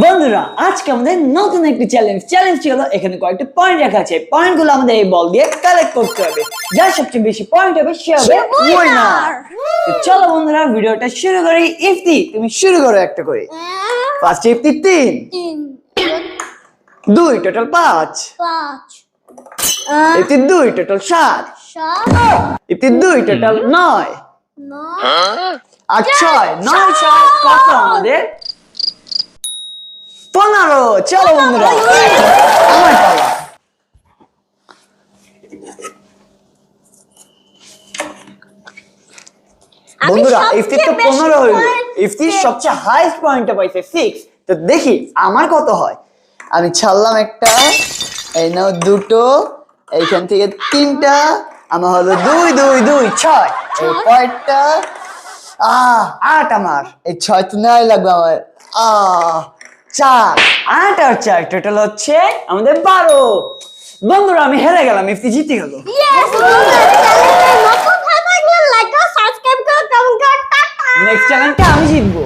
বন্ধুরা আজকে আমাদের নতুন একটি চ্যালেঞ্জটি হলো এখানে কয়েকটা পয়েন্ট রাখা আছে। পয়েন্টগুলো আমাদের এই বল দিয়ে কালেক্ট করতে হবে। যার সবচেয়ে বেশি পয়েন্ট হবে সে হবে উইনার। চলো বন্ধুরা ভিডিওটা শুরু করি। ইফতি তুমি শুরু করো একটা করে। First Ifti 3 2 total 5 Ifti 2 total 7 Ifti 2 total 9 আর 6 9 6 কত আমাদের 15। চলো বন্ধুরা আমার পালা। বন্ধুরা ইফতি তো 15 হইল। ইফতি সবচেয়ে হাইয়েস্ট পয়েন্টটা পাইছে 6। তো দেখি আমার কত হয়। আমি ছাড়লাম একটা, এই নাও দুটো, এইখান থেকে 3টা, আমার হলো 2 2 2 6। এই পয়েন্টটা 8 আমার, এই 6 তো নাই লাগবে আমার 4 8 আর 4 টোটাল হচ্ছে আমাদের 12। বন্ধুরা আমি হেরে গেলাম, ইফতি জিতে গেল। নেক্সট চ্যালেঞ্জটা আমি জিতবো।